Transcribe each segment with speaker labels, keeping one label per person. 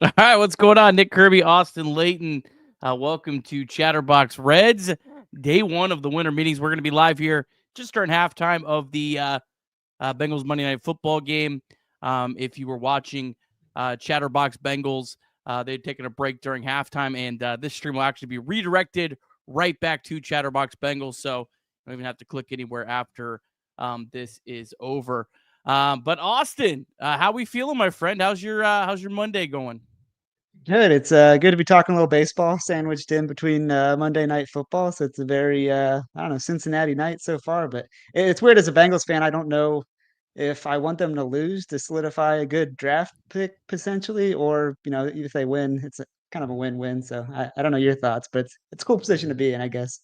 Speaker 1: All right, what's going on? Nick Kirby, Austin Layton. Welcome to Chatterbox Reds, day one of the winter meetings. We're going to be live here just during halftime of the Bengals Monday Night Football game. If you were watching Chatterbox Bengals, they'd taken a break during halftime, and this stream will actually be redirected right back to Chatterbox Bengals. So you don't even have to click anywhere after this is over. But Austin, how we feeling, my friend? How's your Monday going?
Speaker 2: Good. It's good to be talking a little baseball sandwiched in between Monday Night Football. So it's a very I don't know, Cincinnati night so far. But it's weird as a Bengals fan. I don't know if I want them to lose to solidify a good draft pick potentially, or if they win, it's kind of a win-win. So I don't know your thoughts, but it's a cool position to be in, I guess.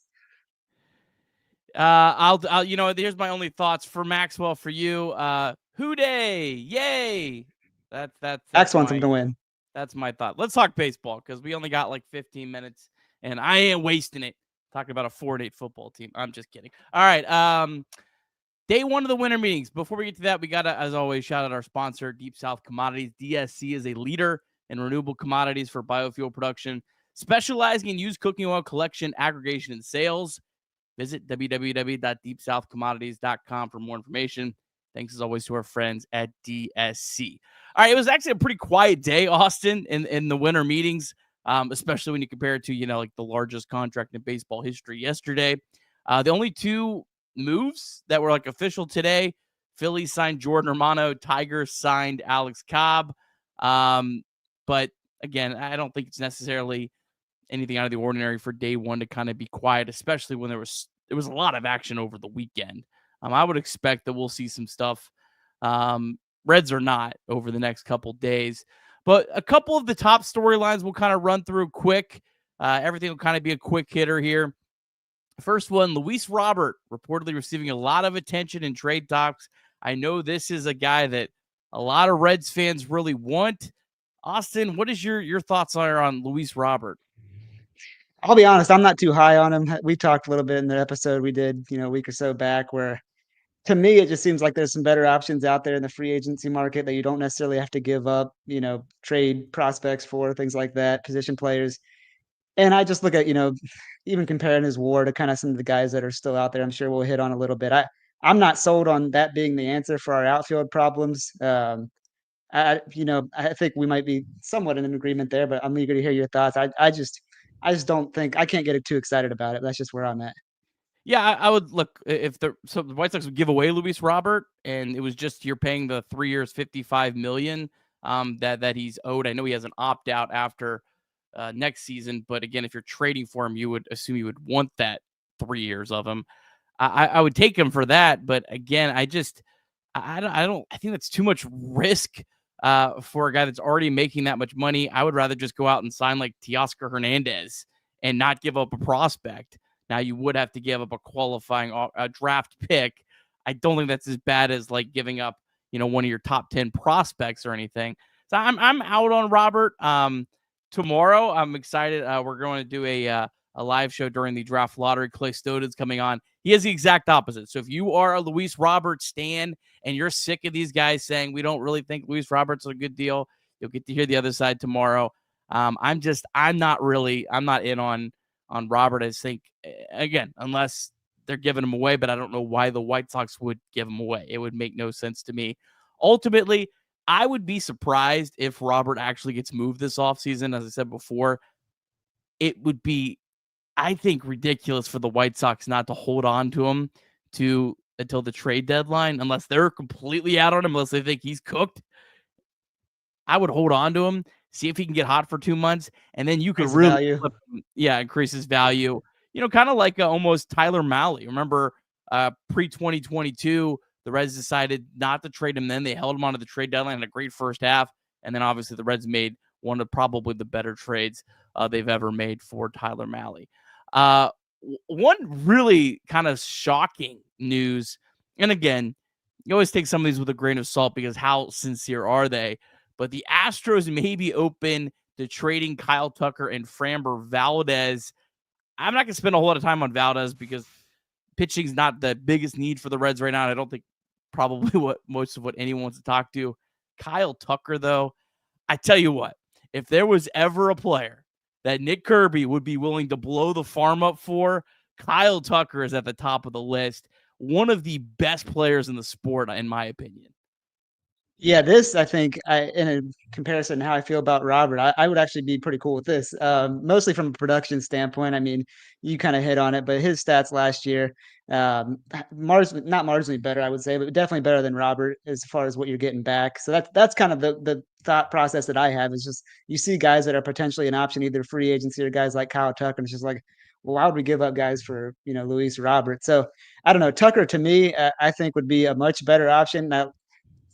Speaker 1: Here's my only thoughts for Maxwell for you. Hooday, yay! That's
Speaker 2: Max wants them
Speaker 1: my
Speaker 2: to win.
Speaker 1: that's my thought. Let's talk baseball because we only got like 15 minutes, and I ain't wasting it talking about a 4-8 football team. I'm just kidding. All right, day one of the winter meetings. Before we get to that, we gotta, as always, shout out our sponsor, Deep South Commodities. DSC is a leader in renewable commodities for biofuel production, specializing in used cooking oil collection, aggregation, and sales. Visit www.deepsouthcommodities.com for more information. Thanks as always to our friends at DSC. All right, it was actually a pretty quiet day, Austin, in the winter meetings, especially when you compare it to, like the largest contract in baseball history yesterday. The only two moves that were like official today, Phillies signed Jordan Romano, Tigers signed Alex Cobb. But again, I don't think it's necessarily anything out of the ordinary for day one to kind of be quiet, especially when there was a lot of action over the weekend. I would expect that we'll see some stuff, Reds or not, over the next couple days. But a couple of the top storylines we'll kind of run through quick. Everything will kind of be a quick hitter here. First one, Luis Robert reportedly receiving a lot of attention in trade talks. I know this is a guy that a lot of Reds fans really want. Austin, what is your thoughts on Luis Robert?
Speaker 2: I'll be honest, I'm not too high on him. We talked a little bit in the episode we did, a week or so back, where to me, it just seems like there's some better options out there in the free agency market that you don't necessarily have to give up, trade prospects for, things like that, position players. And I just look at, even comparing his WAR to kind of some of the guys that are still out there, I'm sure we'll hit on a little bit. I'm not sold on that being the answer for our outfield problems. I think we might be somewhat in an agreement there, but I'm eager to hear your thoughts. I just don't think I can't get too excited about it. That's just where I'm at.
Speaker 1: Yeah, I would look if the White Sox would give away Luis Robert, and it was just you're paying the 3 years, $55 million that he's owed. I know he has an opt out after next season, but again, if you're trading for him, you would assume you would want that 3 years of him. I would take him for that, but again, I think that's too much risk for a guy that's already making that much money. I would rather just go out and sign like Teoscar Hernandez and not give up a prospect. Now you would have to give up a qualifying draft pick. I don't think that's as bad as like giving up, one of your top 10 prospects or anything. So I'm out on Robert. Tomorrow I'm excited. We're going to do a live show during the draft lottery. Clay Stoden's coming on. He is the exact opposite. So if you are a Luis Robert stan and you're sick of these guys saying we don't really think Luis Robert's a good deal, you'll get to hear the other side tomorrow. I'm not in on Robert. I think, again, unless they're giving him away, but I don't know why the White Sox would give him away. It would make no sense to me. Ultimately, I would be surprised if Robert actually gets moved this offseason. As I said before, it would be, I think, ridiculous for the White Sox not to hold on to him until the trade deadline, unless they're completely out on him, unless they think he's cooked. I would hold on to him, see if he can get hot for 2 months, and then you could
Speaker 2: Increase the
Speaker 1: really
Speaker 2: value.
Speaker 1: increase his value. Kind of like almost Tyler Mahle. Remember, pre-2022, the Reds decided not to trade him then. They held him onto the trade deadline in a great first half, and then obviously the Reds made one of probably the better trades they've ever made for Tyler Mahle. One really kind of shocking news, and again, you always take some of these with a grain of salt because how sincere are they? But the Astros may be open to trading Kyle Tucker and Framber Valdez. I'm not going to spend a whole lot of time on Valdez because pitching's not the biggest need for the Reds right now. I don't think probably most of what anyone wants to talk to. Kyle Tucker, though, I tell you what, if there was ever a player that Nick Kirby would be willing to blow the farm up for, Kyle Tucker is at the top of the list. One of the best players in the sport, in my opinion.
Speaker 2: Yeah, this I think in a comparison to how I feel about Robert, I would actually be pretty cool with this. Mostly from a production standpoint. I mean, you kind of hit on it, but his stats last year, not marginally better, I would say, but definitely better than Robert as far as what you're getting back. So that's kind of the thought process that I have is just you see guys that are potentially an option, either free agency or guys like Kyle Tucker, and it's just like, well, why would we give up guys for Luis Robert? So I don't know. Tucker to me, I think would be a much better option. Now,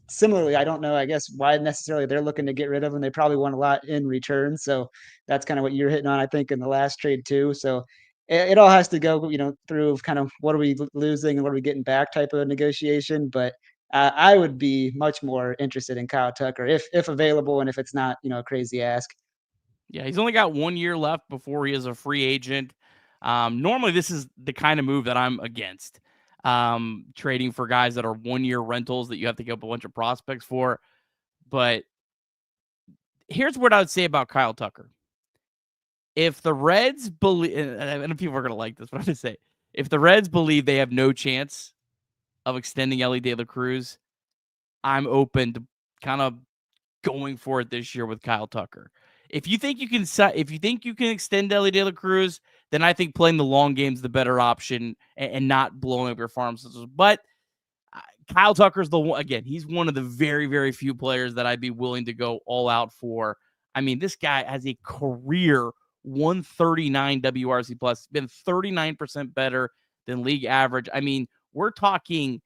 Speaker 2: similarly, I don't know, I guess, why necessarily they're looking to get rid of him. They probably want a lot in return. So that's kind of what you're hitting on, I think, in the last trade too. So it all has to go, through kind of what are we losing and what are we getting back type of negotiation. But I would be much more interested in Kyle Tucker if available and if it's not, a crazy ask.
Speaker 1: Yeah, he's only got 1 year left before he is a free agent. Normally, this is the kind of move that I'm against. Trading for guys that are 1 year rentals that you have to give up a bunch of prospects for. But here's what I would say about Kyle Tucker. If the Reds believe, and I know people are going to like this, but I'm going to say, if the Reds believe they have no chance of extending Elly De La Cruz, I'm open to kind of going for it this year with Kyle Tucker. If you think you can extend Elly De La Cruz, then I think playing the long game is the better option and not blowing up your farm systems. But Kyle Tucker's the one, again, he's one of the very, very few players that I'd be willing to go all out for. I mean, this guy has a career 139 WRC plus, been 39% better than league average. I mean, we're talking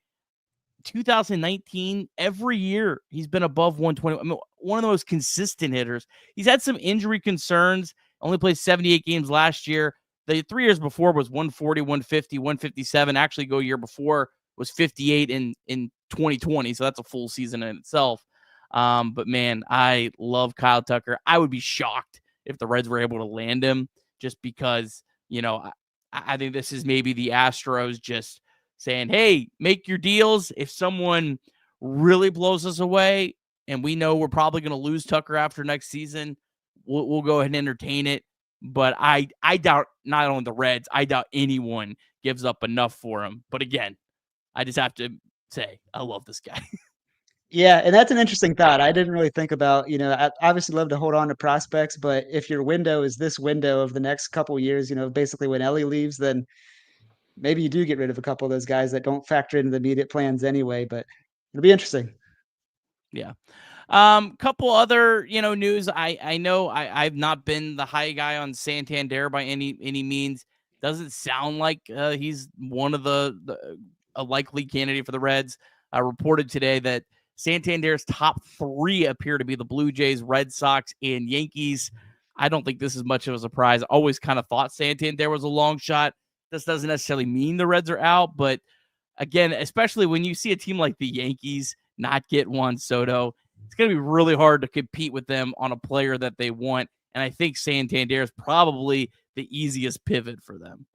Speaker 1: 2019, every year he's been above 120. I mean, one of the most consistent hitters. He's had some injury concerns, only played 78 games last year. The 3 years before was 140, 150, 157. Actually, year before was 58 in 2020. So that's a full season in itself. But man, I love Kyle Tucker. I would be shocked if the Reds were able to land him just because, I think this is maybe the Astros just saying, hey, make your deals. If someone really blows us away and we know we're probably going to lose Tucker after next season, we'll go ahead and entertain it. But I doubt not only the Reds, I doubt anyone gives up enough for him. But again, I just have to say, I love this guy.
Speaker 2: Yeah, and that's an interesting thought. I didn't really think about, I obviously love to hold on to prospects, but if your window is this window of the next couple years, basically when Elly leaves, then maybe you do get rid of a couple of those guys that don't factor into the immediate plans anyway, but it'll be interesting.
Speaker 1: Yeah. Couple other, news. I know I've not been the high guy on Santander by any means. Doesn't sound like he's one of a likely candidate for the Reds. Reported today that Santander's top 3 appear to be the Blue Jays, Red Sox, and Yankees. I don't think this is much of a surprise. I always kind of thought Santander was a long shot. This doesn't necessarily mean the Reds are out, but again, especially when you see a team like the Yankees not get Juan Soto, it's going to be really hard to compete with them on a player that they want. And I think Santander is probably the easiest pivot for them.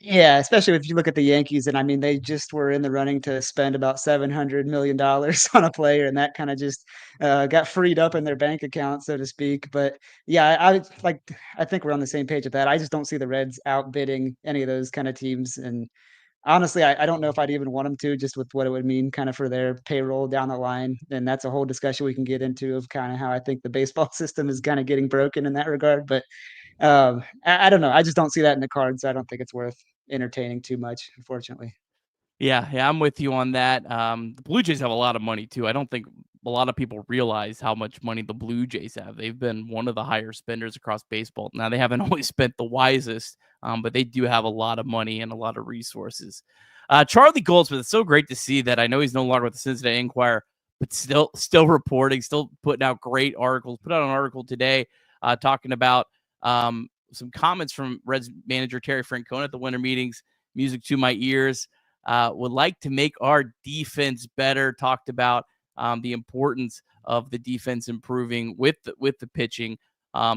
Speaker 2: Yeah, especially if you look at the Yankees, and I mean, they just were in the running to spend about $700 million on a player, and that kind of just got freed up in their bank account, so to speak. But yeah, I think we're on the same page with that. I just don't see the Reds outbidding any of those kind of teams. And honestly, I don't know if I'd even want them to, just with what it would mean kind of for their payroll down the line. And that's a whole discussion we can get into of kind of how I think the baseball system is kind of getting broken in that regard. But I don't know. I just don't see that in the cards. So I don't think it's worth entertaining too much, unfortunately.
Speaker 1: Yeah, I'm with you on that. The Blue Jays have a lot of money too. I don't think a lot of people realize how much money the Blue Jays have. They've been one of the higher spenders across baseball. Now they haven't always spent the wisest, but they do have a lot of money and a lot of resources. Charlie Goldsmith, it's so great to see that. I know he's no longer with the Cincinnati Enquirer, but still reporting, still putting out great articles. Put out an article today talking about some comments from Reds manager Terry Francona at the winter meetings. Music to my ears. Would like to make our defense better. Talked about the importance of the defense improving with the pitching.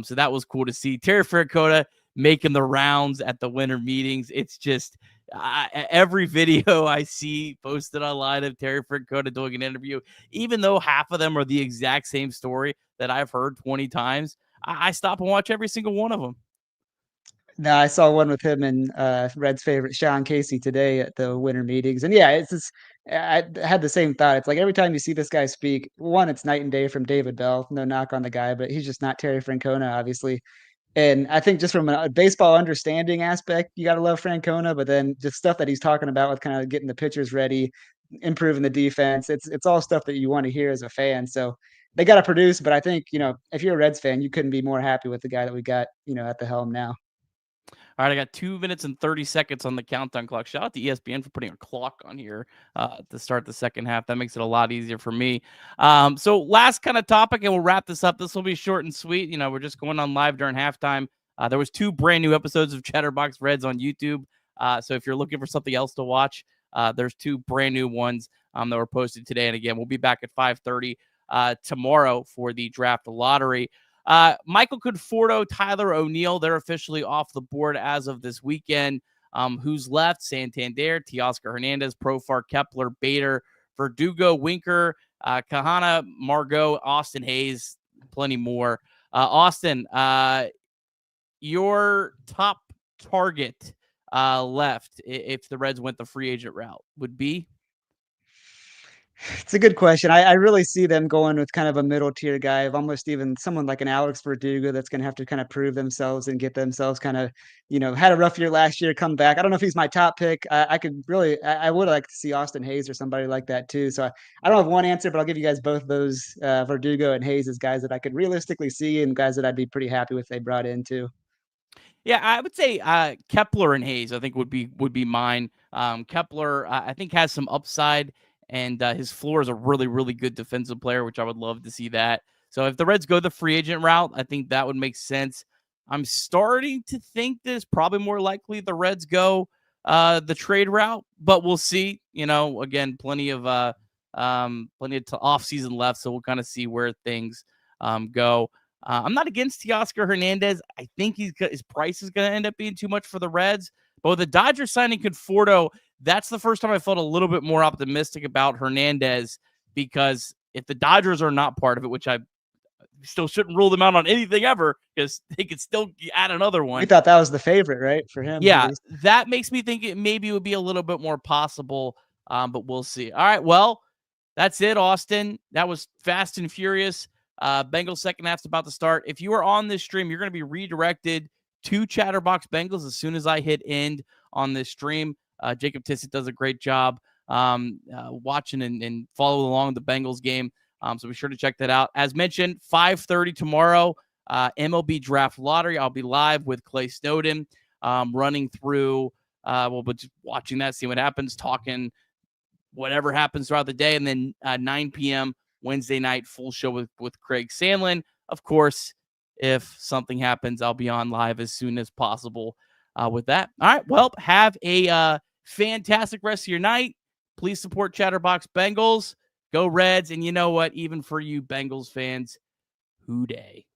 Speaker 1: So that was cool to see. Terry Francona making the rounds at the winter meetings. It's just Every video I see posted online of Terry Francona doing an interview, even though half of them are the exact same story that I've heard 20 times, I stop and watch every single one of them.
Speaker 2: No, I saw one with him and Red's favorite Sean Casey today at the winter meetings, and yeah, it's just I had the same thought. It's like every time you see this guy speak, one, it's night and day from David Bell. No knock on the guy, but he's just not Terry Francona, obviously. And I think just from a baseball understanding aspect, you gotta love Francona, but then just stuff that he's talking about with kinda getting the pitchers ready, improving the defense, it's all stuff that you wanna hear as a fan, so they gotta produce, but I think, if you're a Reds fan, you couldn't be more happy with the guy that we got, at the helm now.
Speaker 1: All right, I got 2 minutes and 30 seconds on the countdown clock. Shout out to ESPN for putting a clock on here to start the second half. That makes it a lot easier for me. So last kind of topic, and we'll wrap this up. This will be short and sweet. We're just going on live during halftime. There was 2 brand new episodes of Chatterbox Reds on YouTube. So if you're looking for something else to watch, there's 2 brand new ones that were posted today. And again, we'll be back at 5:30 tomorrow for the draft lottery. Michael Conforto, Tyler O'Neill, they're officially off the board as of this weekend. Who's left? Santander, Teoscar Hernandez, Profar, Kepler, Bader, Verdugo, Winker, Kahana, Margot, Austin Hayes, plenty more. Austin, your top target left if the Reds went the free agent route would be?
Speaker 2: It's a good question. I really see them going with kind of a middle tier guy of almost even someone like an Alex Verdugo that's gonna have to kinda prove themselves and get themselves kinda, had a rough year last year, come back. I don't know if he's my top pick. I could really I would like to see Austin Hayes or somebody like that too. So I don't have one answer, but I'll give you guys both those, Verdugo and Hayes as guys that I could realistically see and guys that I'd be pretty happy with they brought in too.
Speaker 1: Yeah, I would say Kepler and Hayes, I think would be mine. Kepler, I think has some upside, and his floor is a really, really good defensive player, which I would love to see that. So if the Reds go the free agent route, I think that would make sense. I'm starting to think that it's probably more likely the Reds go the trade route, but we'll see. Again, plenty of off season left, so we'll kind of see where things go. I'm not against Teoscar Hernandez. I think his price is going to end up being too much for the Reds. But with the Dodgers signing Conforto, that's the first time I felt a little bit more optimistic about Hernandez, because if the Dodgers are not part of it, which I still shouldn't rule them out on anything ever, because they could still add another one.
Speaker 2: We thought that was the favorite, right, for him?
Speaker 1: Yeah, that makes me think it maybe would be a little bit more possible, but we'll see. All right, well, that's it, Austin. That was fast and furious. Bengals second half's about to start. If you are on this stream, you're going to be redirected to Chatterbox Bengals as soon as I hit end on this stream. Jacob Tissett does a great job watching and follow along the Bengals game. So be sure to check that out. As mentioned, 5:30 tomorrow, MLB Draft Lottery. I'll be live with Clay Snowden running through, but just watching that, see what happens, talking whatever happens throughout the day. And then 9 p.m. Wednesday night, full show with Craig Sandlin. Of course, if something happens, I'll be on live as soon as possible with that. All right, well, have a fantastic rest of your night. Please support Chatterbox Bengals. Go Reds. And you know what? Even for you Bengals fans, hoo day.